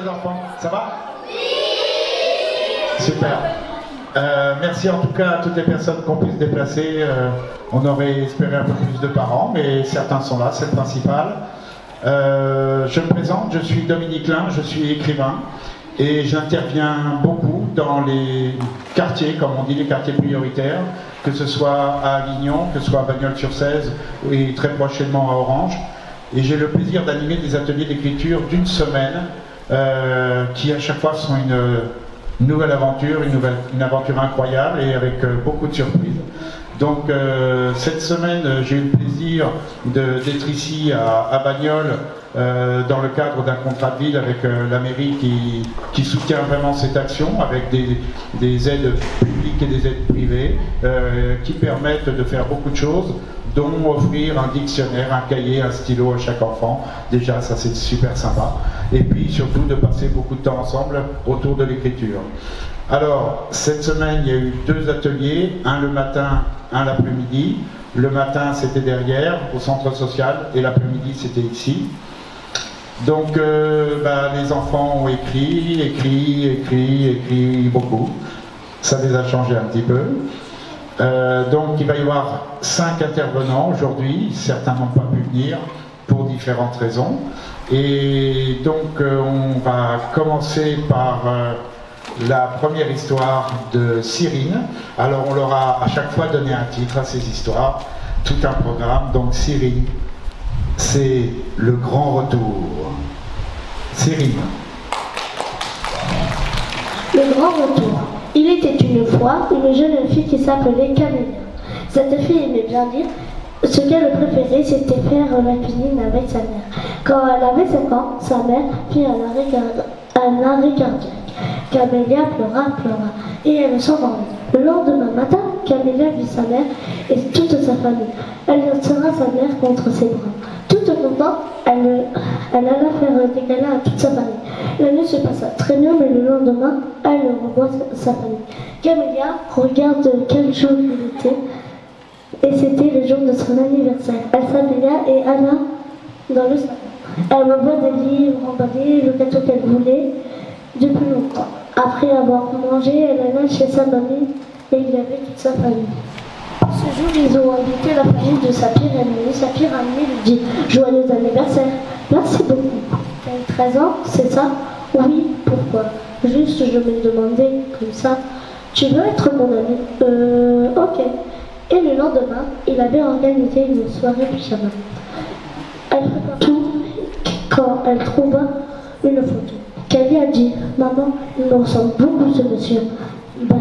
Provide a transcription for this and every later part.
les enfants? Ça va? Super. Merci en tout cas à toutes les personnes qu'on puisse déplacer. On aurait espéré un peu plus de parents, mais certains sont là, c'est le principal. Je me présente, je suis Dominique Lin, je suis écrivain et j'interviens beaucoup dans les quartiers, comme on dit, les quartiers prioritaires, que ce soit à Avignon, que ce soit à Bagnols-sur-Cèze et très prochainement à Orange. Et j'ai le plaisir d'animer des ateliers d'écriture d'une semaine qui à chaque fois sont une nouvelle aventure, une aventure incroyable et avec beaucoup de surprises. Donc cette semaine, j'ai eu le plaisir d'être ici à Bagnols dans le cadre d'un contrat de ville avec la mairie qui soutient vraiment cette action avec des aides publiques et des aides privées qui permettent de faire beaucoup de choses, dont offrir un dictionnaire, un cahier, un stylo à chaque enfant. Déjà, ça c'est super sympa. Et puis surtout de passer beaucoup de temps ensemble autour de l'écriture. Alors, cette semaine, il y a eu 2 ateliers, un le matin, un l'après-midi. Le matin, c'était derrière, au centre social, et l'après-midi, c'était ici. Donc, les enfants ont écrit beaucoup. Ça les a changés un petit peu. Donc, il va y avoir 5 intervenants aujourd'hui. Certains n'ont pas pu venir pour différentes raisons. Et donc, on va commencer par la première histoire de Cyrine. Alors on leur a à chaque fois donné un titre à ces histoires, tout un programme. Donc Cyrine, c'est le grand retour. Cyrine. Le grand retour. Il était une fois une jeune fille qui s'appelait Camélia. Cette fille aimait bien lire. Ce qu'elle préférait, c'était faire la cuisine avec sa mère. Quand elle avait 5 ans, sa mère fit un arrêt cardiaque. Camélia pleura, et elle s'endormit. Le lendemain matin, Camélia vit sa mère et toute sa famille. Elle serra sa mère contre ses bras. Toute contente, elle alla faire des câlins à toute sa famille. La nuit se passa très bien, mais le lendemain, elle revoit sa famille. Camélia regarde quel jour il était, et c'était le jour de son anniversaire. Elle s'habilla et alla dans le salon. Elle revoit des livres emballés, le gâteau qu'elle voulait depuis longtemps. Après avoir mangé, elle alla chez sa mamie et il y avait toute sa famille. Ce jour, ils ont invité la famille de Sapir et Amélie. Sapir et Amélie lui dit « Joyeux anniversaire !»« Merci beaucoup. » Tu as 13 ans, c'est ça? Oui, pourquoi? Juste, je me demandais comme ça. Tu veux être mon ami? Ok. Et le lendemain, il avait organisé une soirée pyjama. Elle fait tout quand elle trouva une photo. Kelly a dit « Maman, il me ressemble beaucoup ce monsieur. » Ben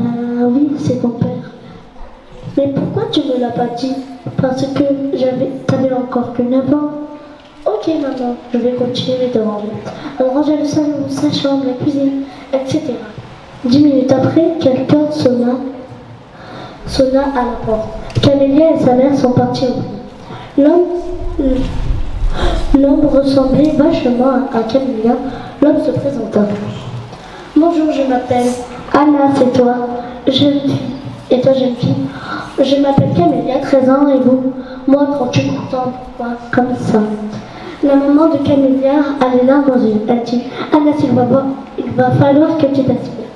oui, c'est ton père. Mais pourquoi tu me l'as pas dit? Parce que t'avais encore que 9 ans. Ok maman, je vais continuer de ranger. Elle rangeait le salon, sa chambre, la cuisine, etc. 10 minutes après, quelqu'un sonna à la porte. Camélia et sa mère sont partis au lit. L'homme ressemblait vachement à Camélia. L'homme se présenta. Bonjour, je m'appelle Anna, c'est toi, jeune fille. Et toi, jeune fille? Je m'appelle Camélia, 13 ans, et vous? Moi, 38 ans, pourquoi? Comme ça. La maman de Camélia a les larmes aux yeux. Elle dit Anna, il va falloir que tu t'aspires.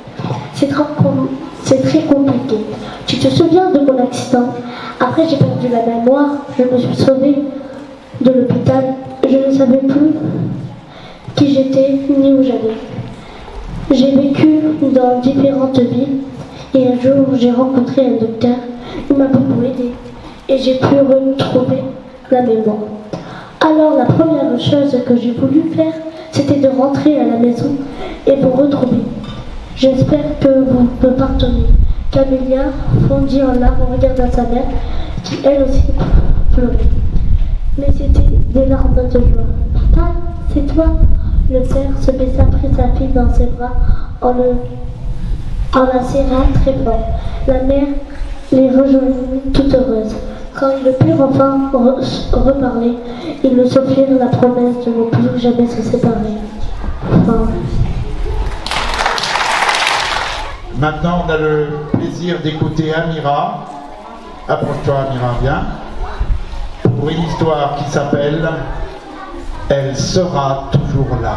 C'est très compliqué. Tu te souviens de mon accident? Après, j'ai perdu la mémoire. Je me suis sauvée de l'hôpital. Je ne savais plus qui j'étais ni où j'allais. J'ai vécu dans différentes villes et un jour j'ai rencontré un docteur. Il m'a beaucoup aidé et j'ai pu retrouver la mémoire. Alors la première chose que j'ai voulu faire, c'était de rentrer à la maison et vous retrouver. J'espère que vous me pardonnez. Camélia fondit en larmes en regardant sa mère qui elle aussi pleurait. Mais c'était des larmes de joie. Papa, c'est toi? Le père se baissa, prit sa fille dans ses bras en la serrant très fort. La mère les rejoignit toute heureuse. Quand ils purent enfin reparler, ils ne s'offrirent la promesse de ne plus jamais se séparer. Enfin. Maintenant, on a le plaisir d'écouter Amira. Approche-toi, Amira, viens. Pour une histoire qui s'appelle « Elle sera toujours là ».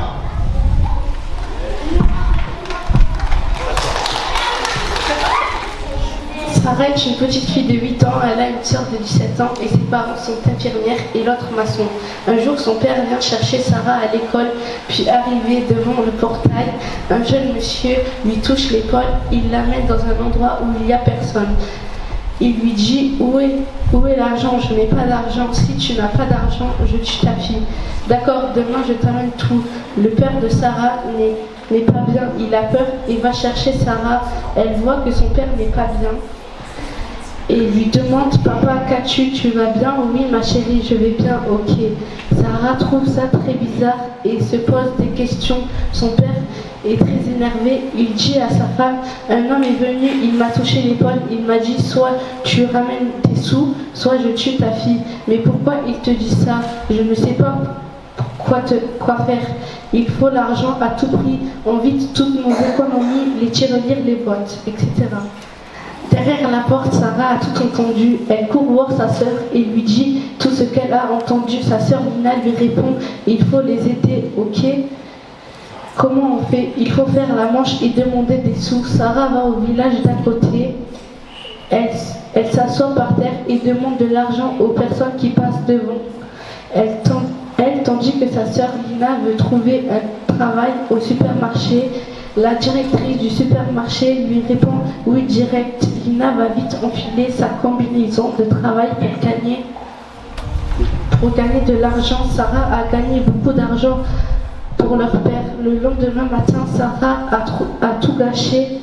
Sarah est une petite fille de 8 ans, elle a une sœur de 17 ans et ses parents sont infirmières et l'autre maçon. Un jour, son père vient chercher Sarah à l'école, puis arrivé devant le portail, un jeune monsieur lui touche l'épaule, il l'amène dans un endroit où il n'y a personne. Il lui dit où est l'argent? Je n'ai pas d'argent. Si tu n'as pas d'argent, je tue ta fille. D'accord, demain je t'amène tout. Le père de Sarah n'est pas bien, il a peur et va chercher Sarah. Elle voit que son père n'est pas bien et lui demande: papa, qu'as-tu? Tu vas bien? Oui ma chérie, je vais bien. Ok. Sarah trouve ça très bizarre et se pose des questions. Son père est très énervé, il dit à sa femme: un homme est venu, il m'a touché l'épaule, il m'a dit soit tu ramènes tes sous, soit je tue ta fille. Mais pourquoi il te dit ça? Je ne sais pas quoi faire. Il faut l'argent à tout prix, on vide toutes nos économies, les tirelires, les boîtes, etc. Derrière la porte, Sarah a tout entendu. Elle court voir sa sœur et lui dit tout ce qu'elle a entendu. Sa sœur Lina lui répond: il faut les aider, ok? Comment on fait? Il faut faire la manche et demander des sous. Sarah va au village d'à côté. Elle s'assoit par terre et demande de l'argent aux personnes qui passent devant. Elle tandis que sa sœur Lina veut trouver un travail au supermarché. La directrice du supermarché lui répond: oui, direct. Lina va vite enfiler sa combinaison de travail pour gagner de l'argent. Sarah a gagné beaucoup d'argent pour leur père. Le lendemain matin, Sarah a tout caché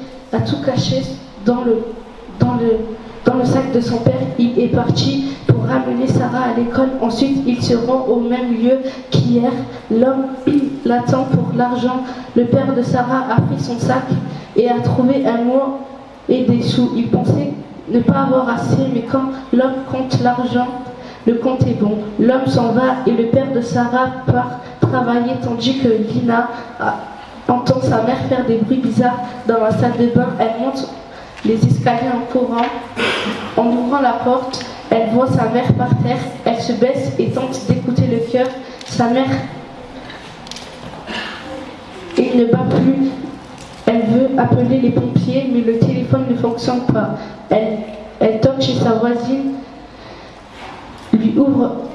dans le sac de son père. Il est parti pour ramener Sarah à l'école. Ensuite, il se rend au même lieu qu'hier. L'homme l'attend pour l'argent. Le père de Sarah a pris son sac et a trouvé un mot et des sous. Il pensait ne pas avoir assez, mais quand l'homme compte l'argent, le compte est bon. L'homme s'en va et le père de Sarah part travailler tandis que Lina entend sa mère faire des bruits bizarres dans la salle de bain. Elle monte les escaliers en courant. En ouvrant la porte, elle voit sa mère par terre. Elle se baisse et tente d'écouter le cœur. Sa mère ne bat plus. Elle veut appeler les pompiers, mais le téléphone ne fonctionne pas. Elle toque chez sa voisine.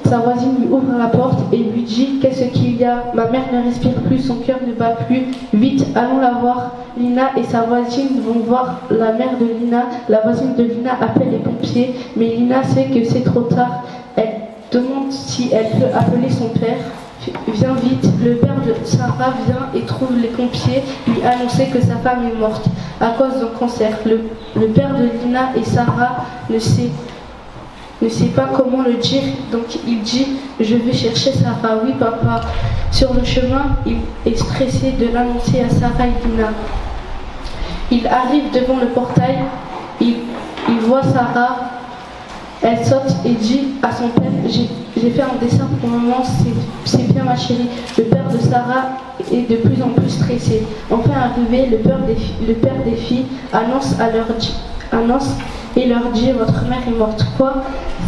Sa voisine lui ouvre la porte et lui dit: qu'est-ce qu'il y a? Ma mère ne respire plus, son cœur ne bat plus. Vite, allons la voir. Lina et sa voisine vont voir la mère de Lina. La voisine de Lina appelle les pompiers, mais Lina sait que c'est trop tard. Elle demande si elle peut appeler son père. Viens vite. Le père de Sarah vient et trouve les pompiers lui annoncer que sa femme est morte à cause d'un cancer. Le père de Lina et Sarah ne sait pas comment le dire, donc il dit: je vais chercher Sarah. Oui papa. Sur le chemin, il est stressé de l'annoncer à Sarah et Lina. Il arrive devant le portail, il voit Sarah, elle saute et dit à son père: j'ai fait un dessin pour le moment, c'est bien ma chérie. Le père de Sarah est de plus en plus stressé. Enfin arrivé, le père des filles annonce et leur dit: votre mère est morte. Quoi?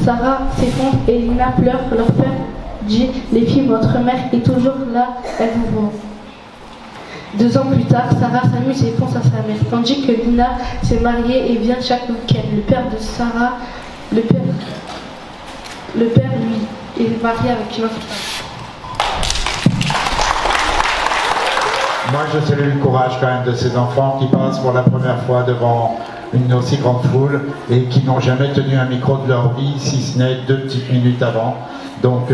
Sarah s'effondre et Lina pleure. Leur père dit: les filles, votre mère est toujours là, elle vous voit. 2 ans plus tard, Sarah s'amuse et pense à sa mère, tandis que Lina s'est mariée et vient chaque week-end. Le père de Sarah, le père lui est marié avec une autre femme. Moi, je salue le courage quand même de ces enfants qui passent pour la première fois devant une aussi grande foule et qui n'ont jamais tenu un micro de leur vie, si ce n'est 2 petites minutes avant. Donc,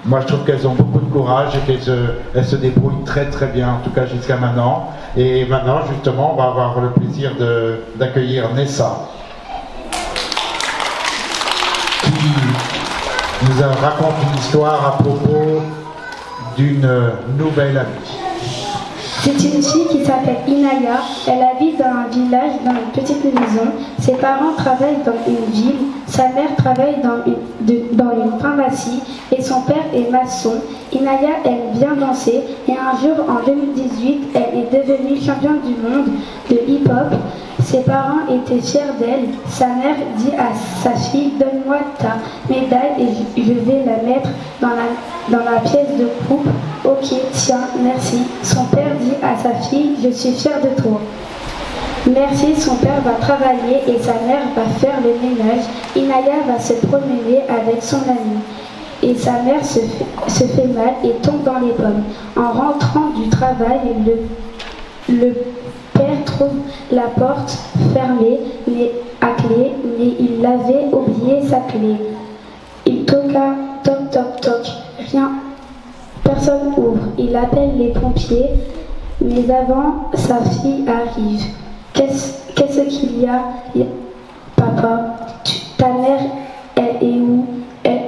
moi, je trouve qu'elles ont beaucoup de courage et qu'elles se débrouillent très très bien, en tout cas jusqu'à maintenant. Et maintenant, justement, on va avoir le plaisir d'accueillir Nessa, qui nous raconte une histoire à propos d'une nouvelle amie. C'est une fille qui s'appelle Inaya. Elle habite dans un village, dans une petite maison. Ses parents travaillent dans une ville. Sa mère travaille dans une pharmacie et son père est maçon. Inaya aime bien danser et un jour, en 2018, elle est devenue championne du monde de hip-hop. Ses parents étaient fiers d'elle. Sa mère dit à sa fille: donne-moi ta médaille et je vais la mettre dans la pièce de coupe. Ok, tiens, merci. Son père dit à sa fille: je suis fier de toi. Merci, son père va travailler et sa mère va faire le ménage. Inaya va se promener avec son ami. Et sa mère se fait mal et tombe dans les pommes. En rentrant du travail, le père trouve la porte fermée mais à clé, mais il avait oublié sa clé. Il toqua, toc toc toc, rien, personne ouvre. Il appelle les pompiers, mais avant sa fille arrive. Qu'est-ce qu'il y a, papa? Ta mère, elle est où? Elle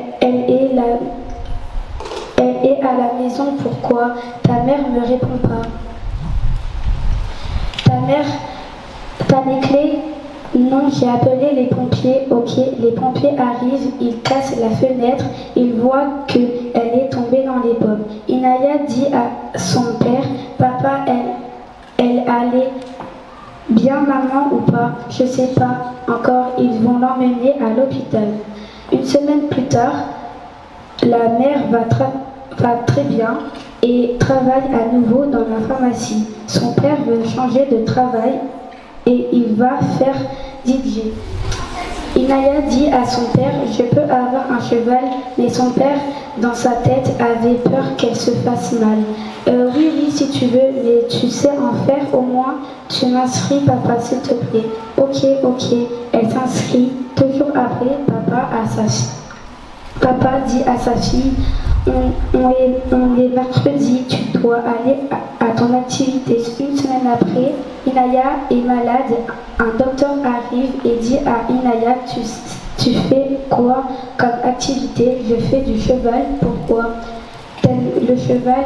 est à la maison, pourquoi? Ta mère ne me répond pas. T'as les clés? Non, j'ai appelé les pompiers. Ok, les pompiers arrivent, ils cassent la fenêtre, ils voient qu'elle est tombée dans les pommes. Inaya dit à son père, papa, elle allait bien maman ou pas? Je sais pas encore, ils vont l'emmener à l'hôpital. Une semaine plus tard, la mère va très bien et travaille à nouveau dans la pharmacie. Son père veut changer de travail et il va faire DJ. Inaya dit à son père, je peux avoir un cheval, mais son père, dans sa tête, avait peur qu'elle se fasse mal. Oui, si tu veux, mais tu sais en faire au moins, tu m'inscris, papa, s'il te plaît. Ok, elle s'inscrit. Toujours après, Papa dit à sa fille, on est mercredi, tu dois aller à ton activité. Une semaine après, Inaya est malade. Un docteur arrive et dit à Inaya, tu fais quoi comme activité? Je fais du cheval. Pourquoi? Le cheval,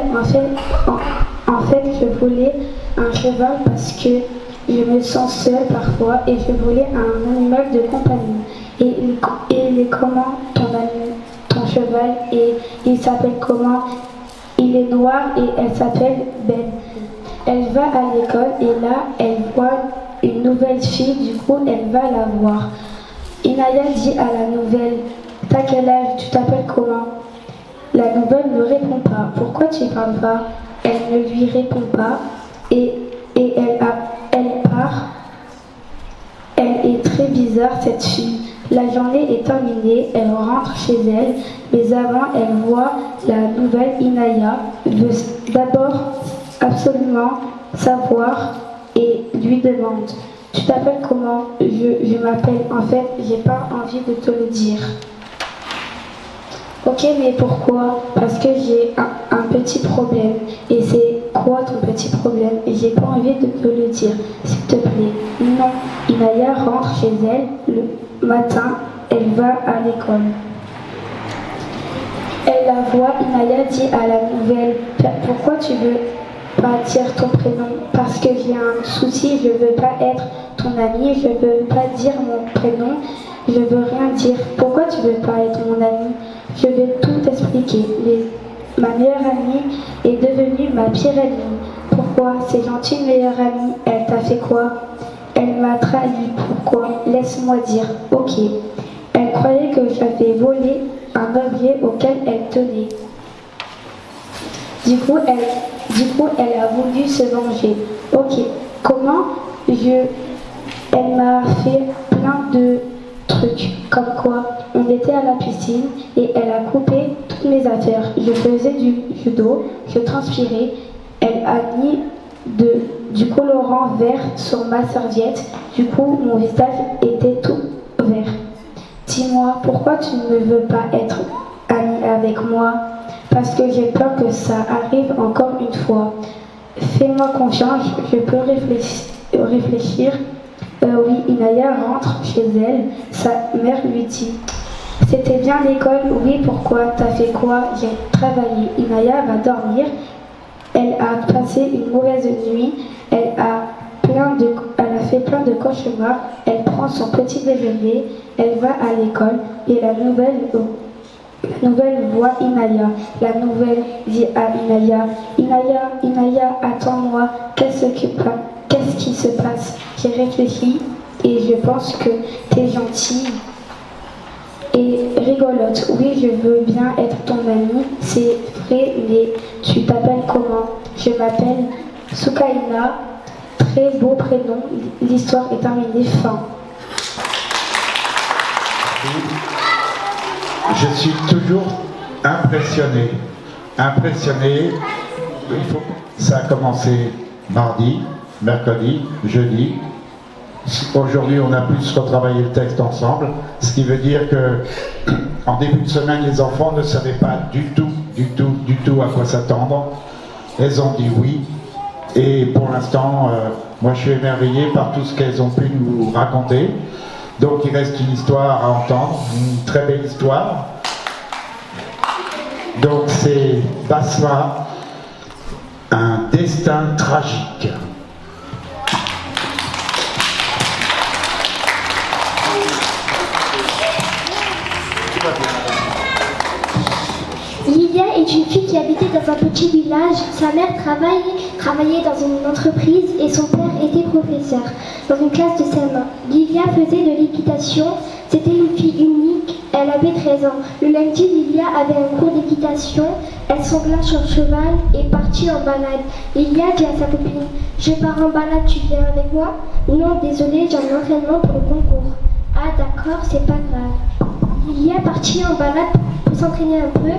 en fait, je voulais un cheval parce que je me sens seule parfois et je voulais un animal de compagnie. Et il est comment ton cheval? Et il s'appelle comment? Il est noir et elle s'appelle Ben. Elle va à l'école et là elle voit une nouvelle fille, du coup elle va la voir. Inaya dit à la nouvelle, t'as quel âge? Tu t'appelles comment? La nouvelle ne répond pas. Pourquoi tu parles pas? Elle ne lui répond pas et elle part. Elle est très bizarre cette fille. La journée est terminée, elle rentre chez elle, mais avant elle voit la nouvelle Inaya, veut d'abord absolument savoir et lui demande, tu t'appelles comment? Je m'appelle, en fait, j'ai pas envie de te le dire. Ok, mais pourquoi? Parce que j'ai un petit problème. Et c'est quoi ton petit problème? Et j'ai pas envie de te le dire, s'il te plaît. Non, Inaya rentre chez elle le matin, elle va à l'école. Elle la voit, Inaya dit à la nouvelle, pourquoi tu veux pas dire ton prénom? Parce que j'ai un souci, je veux pas être ton amie, je veux pas dire mon prénom, je veux rien dire. Pourquoi tu veux pas être mon amie? Je vais tout expliquer. Ma meilleure amie est devenue ma pire amie. Pourquoi? C'est gentil, meilleure amie. Elle t'a fait quoi? Elle m'a trahi. Pourquoi? Laisse-moi dire. Ok. Elle croyait que j'avais volé un objet auquel elle tenait. Du coup, elle a voulu se venger. Ok. Comment? Elle m'a fait plein de trucs. Comme quoi? On était à la piscine et elle a coupé toutes mes affaires. Je faisais du judo, je transpirais. Elle a mis du colorant vert sur ma serviette. Du coup, mon visage était tout vert. Dis-moi, pourquoi tu ne veux pas être amie avec moi? Parce que j'ai peur que ça arrive encore une fois. Fais-moi confiance, je peux réfléchir. Oui, Inaya rentre chez elle. Sa mère lui dit, c'était bien l'école? Oui, pourquoi? T'as fait quoi? J'ai travaillé. Inaya va dormir. Elle a passé une mauvaise nuit. Elle a fait plein de cauchemars. Elle prend son petit déjeuner. Elle va à l'école et la nouvelle voit Inaya. La nouvelle dit à Inaya, Inaya, attends-moi. Qu'est-ce qui se passe? J'ai réfléchi et je pense que t'es gentille et rigolote. Oui, je veux bien être ton amie, c'est vrai, mais tu t'appelles comment? Je m'appelle Sukaina. Très beau prénom, l'histoire est terminée, fin. Je suis toujours impressionné. Ça a commencé mardi, mercredi, jeudi. Aujourd'hui, on a plus retravaillé le texte ensemble, ce qui veut dire que en début de semaine, les enfants ne savaient pas du tout à quoi s'attendre. Elles ont dit oui. Et pour l'instant, moi je suis émerveillé par tout ce qu'elles ont pu nous raconter. Donc il reste une histoire à entendre, une très belle histoire. Donc c'est Basma, un destin tragique. Lilia est une fille qui habitait dans un petit village. Sa mère travaillait dans une entreprise et son père était professeur dans une classe de CM1. Lilia faisait de l'équitation. C'était une fille unique. Elle avait 13 ans. Le lundi, Lilia avait un cours d'équitation. Elle s'engla sur le cheval et partit en balade. Lilia dit à sa copine: je pars en balade, tu viens avec moi? Non, désolée, j'ai un entraînement pour le concours. Ah d'accord, c'est pas grave. Lilia partit en balade pour s'entraîner un peu.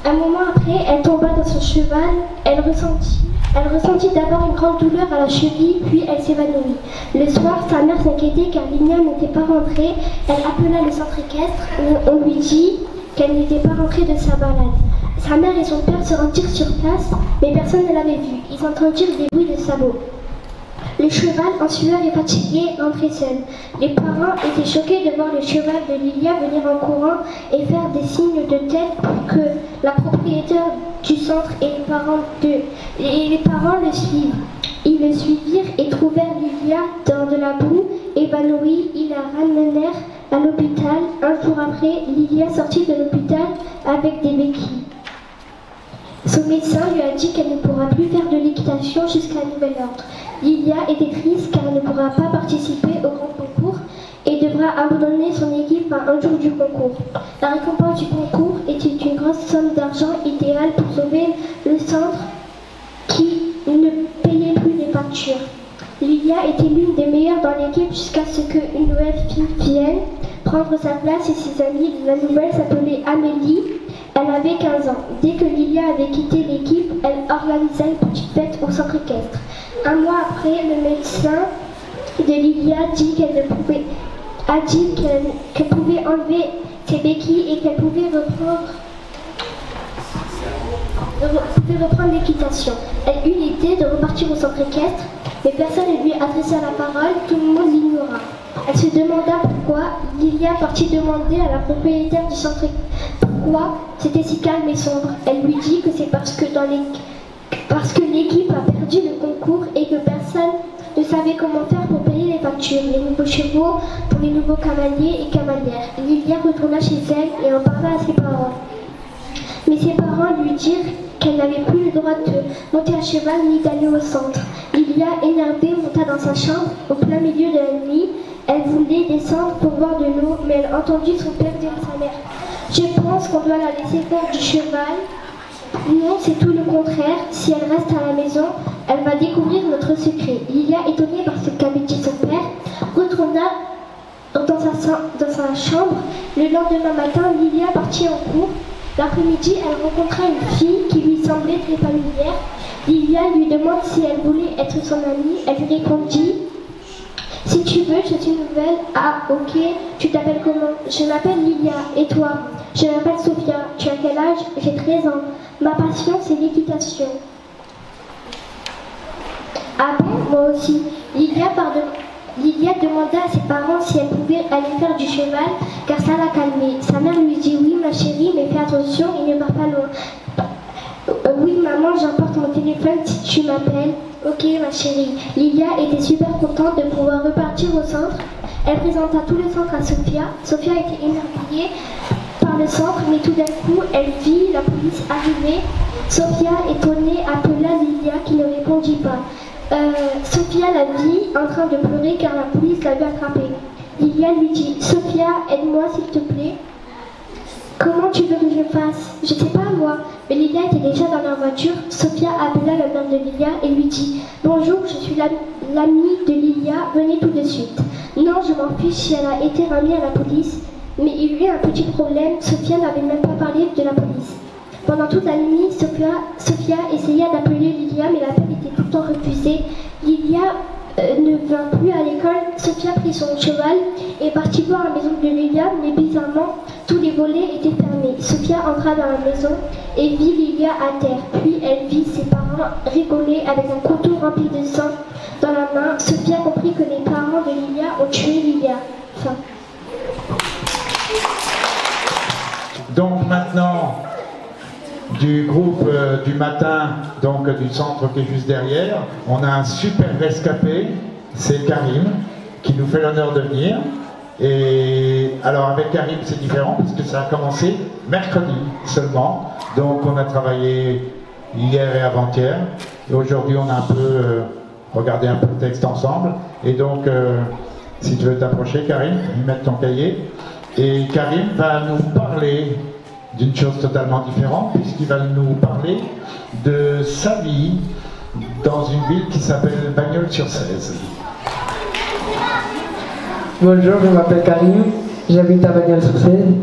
Un moment après, elle tomba dans son cheval. Elle ressentit d'abord une grande douleur à la cheville, puis elle s'évanouit. Le soir, sa mère s'inquiétait car Lilia n'était pas rentrée. Elle appela le centre équestre, mais on lui dit qu'elle n'était pas rentrée de sa balade. Sa mère et son père se rendirent sur place, mais personne ne l'avait vue. Ils entendirent des bruits de sabots. Le cheval, en sueur et fatigué, rentrait seul. Les parents étaient choqués de voir le cheval de Lilia venir en courant et faire des signes de tête pour que la propriétaire du centre et les parents le suivent. Ils le suivirent et trouvèrent Lilia dans de la boue, évanouie. Ils la ramenèrent à l'hôpital. Un jour après, Lilia sortit de l'hôpital avec des béquilles. Son médecin lui a dit qu'elle ne pourra plus faire de l'équitation jusqu'à nouvel ordre. Lilia était triste car elle ne pourra pas participer au grand concours et devra abandonner son équipe à un jour du concours. La récompense du concours était une grosse somme d'argent idéale pour sauver le centre qui ne payait plus les factures. Lilia était l'une des meilleures dans l'équipe jusqu'à ce qu'une nouvelle fille vienne prendre sa place et ses amis. La nouvelle s'appelait Amélie. Elle avait 15 ans. Dès que Lilia avait quitté l'équipe, elle organisa une petite fête au centre équestre. Un mois après, le médecin de Lilia dit qu'elle pouvait enlever ses béquilles et qu'elle pouvait reprendre l'équitation. Elle eut l'idée de repartir au centre équestre, mais personne ne lui adressa la parole, tout le monde l'ignora. Elle se demanda pourquoi. Lilia partit demander à la propriétaire du centre pourquoi c'était si calme et sombre. Elle lui dit que c'est parce que l'équipe a perdu le concours et que personne ne savait comment faire pour payer les factures, les nouveaux chevaux pour les nouveaux cavaliers et cavalières. Lilia retourna chez elle et en parla à ses parents. Mais ses parents lui dirent qu'elle n'avait plus le droit de monter à cheval ni d'aller au centre. Lilia, énervée, monta dans sa chambre au plein milieu de la nuit. Elle voulait descendre pour boire de l'eau, mais elle entendit son père dire à sa mère: je pense qu'on doit la laisser faire du cheval. Non, c'est tout le contraire. Si elle reste à la maison, elle va découvrir notre secret. Lilia, étonnée par ce qu'avait dit son père, retourna dans sa chambre. Le lendemain matin, Lilia partit en cours. L'après-midi, elle rencontra une fille qui lui semblait très familière. Lilia lui demande si elle voulait être son amie. Elle lui répondit: si tu veux, je suis nouvelle. Ah, ok. Tu t'appelles comment? Je m'appelle Lilia. Et toi? Je m'appelle Sophia. Tu as quel âge? J'ai 13 ans. Ma passion, c'est l'équitation. Ah bon? Moi aussi. Lilia demanda à ses parents si elle pouvait aller faire du cheval, car ça l'a calmée. Sa mère lui dit: oui, ma chérie, mais fais attention, il ne part pas loin. Oui, maman, j'emporte mon téléphone si tu m'appelles. Ok, ma chérie. Lilia était super contente de pouvoir repartir au centre. Elle présenta tout le centre à Sophia. Sophia était émerveillée par le centre, mais tout d'un coup, elle vit la police arriver. Sophia, étonnée, appela Lilia qui ne répondit pas. Sophia la vit en train de pleurer car la police l'avait attrapée. Lilia lui dit: Sophia, aide-moi s'il te plaît. Comment tu veux que je fasse? Je sais pas moi. Mais Lilia était déjà dans leur voiture. Sophia appela la mère de Lilia et lui dit: bonjour, je suis la l'amie de Lilia, venait tout de suite. Non, je m'en fiche si elle a été ramenée à la police, mais il y a eu un petit problème, Sophia n'avait même pas parlé de la police. Pendant toute la nuit, Sophia essaya d'appeler Lilia, mais l'appel était tout le temps refusé. Lilia ne vint plus à l'école. Sophia prit son cheval et partit voir la maison de Lilia, mais bizarrement, tous les volets étaient fermés. Sophia entra dans la maison et vit Lilia à terre. Puis elle vit ses parents rigoler avec un couteau rempli de sang dans la main. Sophia comprit que les parents de Lilia ont tué Lilia. Fin. Donc maintenant, du groupe du matin, donc du centre qui est juste derrière, on a un super rescapé, c'est Karim, qui nous fait l'honneur de venir. Et alors avec Karim c'est différent puisque ça a commencé mercredi seulement, donc on a travaillé hier et avant-hier, et aujourd'hui on a un peu regardé un peu le texte ensemble, et donc si tu veux t'approcher Karim, mettre ton cahier, et Karim va nous parler d'une chose totalement différente, puisqu'il va nous parler de sa vie dans une ville qui s'appelle Bagnols-sur-Cèze. Bonjour, je m'appelle Karim, j'habite à Bagnols-sur-Cèze.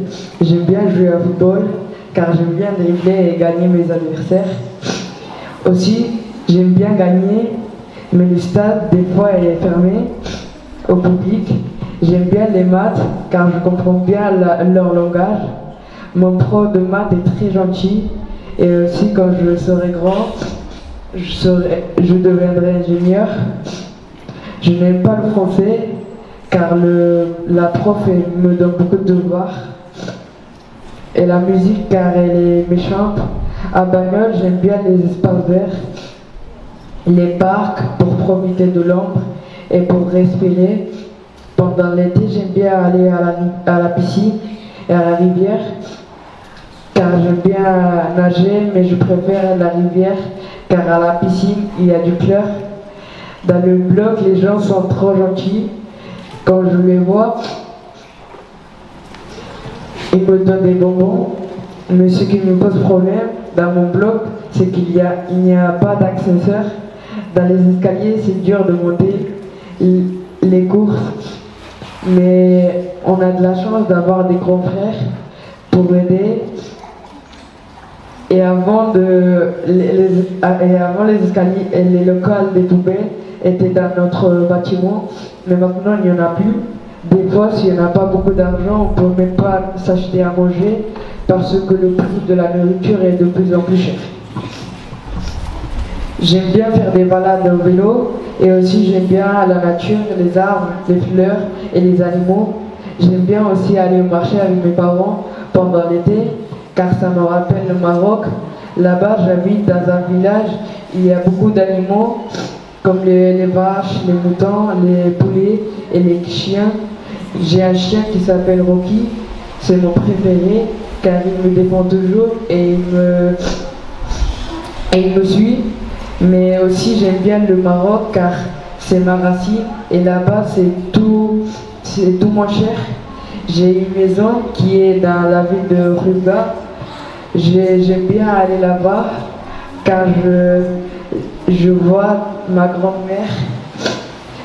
J'aime bien jouer au football, car j'aime bien dribbler et gagner mes adversaires. Aussi, j'aime bien gagner, mais le stade, des fois, est fermé au public. J'aime bien les maths, car je comprends bien leur langage. Mon prof de maths est très gentil, et aussi quand je serai grand, je deviendrai ingénieur. Je n'aime pas le français, car la prof me donne beaucoup de devoirs. Et la musique, car elle est méchante. À Bagnols, j'aime bien les espaces verts, les parcs pour profiter de l'ombre et pour respirer. Pendant l'été, j'aime bien aller à la piscine et à la rivière, car j'aime bien nager, mais je préfère la rivière, car à la piscine, il y a du chlore. Dans le bloc, les gens sont trop gentils. Quand je les vois, ils me donnent des bonbons. Mais ce qui me pose problème dans mon bloc, c'est qu'il n'y a pas d'ascenseur. Dans les escaliers, c'est dur de monter les courses. Mais on a de la chance d'avoir des grands frères pour aider. Et avant les escaliers et les locales des poubelles étaient dans notre bâtiment, mais maintenant il n'y en a plus. Des fois, s'il n'y en a pas beaucoup d'argent, on ne peut même pas s'acheter à manger parce que le prix de la nourriture est de plus en plus cher. J'aime bien faire des balades au vélo et aussi j'aime bien la nature, les arbres, les fleurs et les animaux. J'aime bien aussi aller au marché avec mes parents pendant l'été, car ça me rappelle le Maroc. Là-bas, j'habite dans un village, il y a beaucoup d'animaux, comme les vaches, les moutons, les poulets et les chiens. J'ai un chien qui s'appelle Rocky, c'est mon préféré, car il me défend toujours et il me suit. Mais aussi, j'aime bien le Maroc, car c'est ma racine, et là-bas, c'est tout moins cher. J'ai une maison qui est dans la ville de Ruga. J'aime bien aller là-bas car je vois ma grand-mère.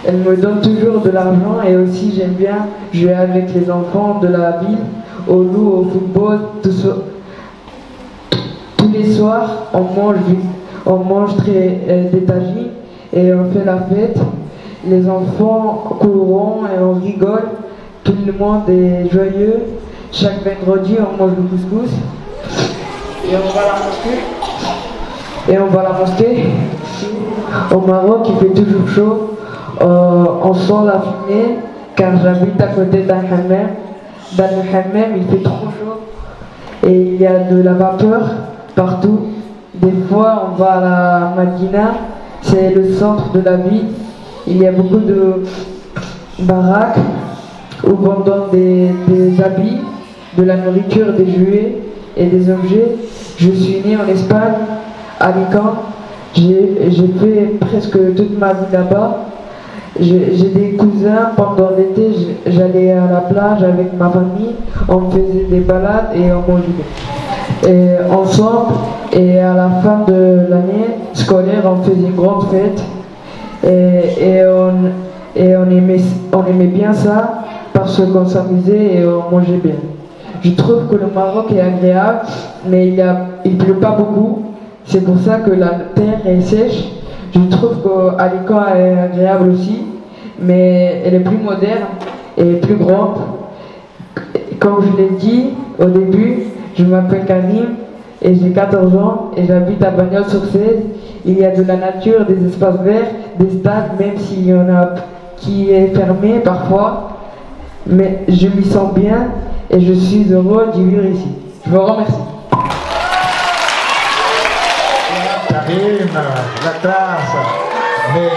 Elle me donne toujours de l'argent et aussi j'aime bien jouer avec les enfants de la ville, au loup, au football. Tous les soirs, on mange des tagines et on fait la fête. Les enfants courront et on rigole. Tout le monde est joyeux. Chaque vendredi, on mange le couscous. Et on va à la mosquée. Au Maroc, il fait toujours chaud. On sent la fumée, car j'habite à côté d'un hammam. Dans le hammam, il fait trop chaud. Et il y a de la vapeur partout. Des fois, on va à la Madina. C'est le centre de la ville. Il y a beaucoup de baraques où on donne des habits, de la nourriture, des jouets et des objets. Je suis né en Espagne, à Alicante. J'ai fait presque toute ma vie là-bas. J'ai des cousins. Pendant l'été, j'allais à la plage avec ma famille. On faisait des balades et on mangeait ensemble. Et à la fin de l'année scolaire, on faisait une grande fête. et on aimait bien ça parce qu'on s'amusait et on mangeait bien. Je trouve que le Maroc est agréable, mais il pleut pas beaucoup. C'est pour ça que la terre est sèche. Je trouve qu'Alicante est agréable aussi, mais elle est plus moderne et plus grande. Comme je l'ai dit au début, je m'appelle Karim et j'ai 14 ans et j'habite à Bagnols-sur-Cèze. Il y a de la nature, des espaces verts, des stades, même s'il y en a qui est fermé parfois. Mais je m'y sens bien et je suis heureux d'y vivre ici. Je vous remercie. Karim, la classe. Mais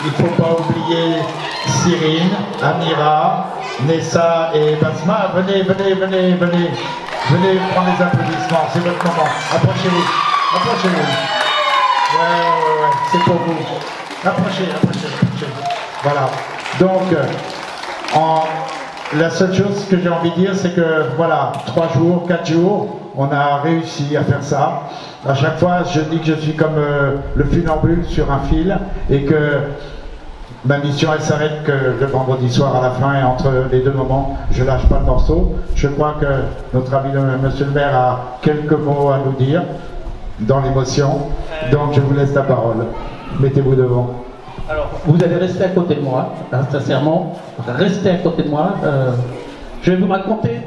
il ne faut pas oublier Cyrine, Amira, Nessa et Basma. Venez prendre les applaudissements, c'est votre moment. Approchez-vous. Ouais, c'est pour vous. Approchez. Voilà. Donc, la seule chose que j'ai envie de dire, c'est que voilà, 3 jours, 4 jours, on a réussi à faire ça. À chaque fois, je dis que je suis comme le funambule sur un fil et que ma mission, elle s'arrête que le vendredi soir à la fin et entre les 2 moments, je lâche pas le morceau. Je crois que notre ami monsieur le maire a quelques mots à nous dire dans l'émotion. Donc je vous laisse la parole. Mettez-vous devant. Alors, vous allez rester à côté de moi, hein, sincèrement, restez à côté de moi. Je vais vous raconter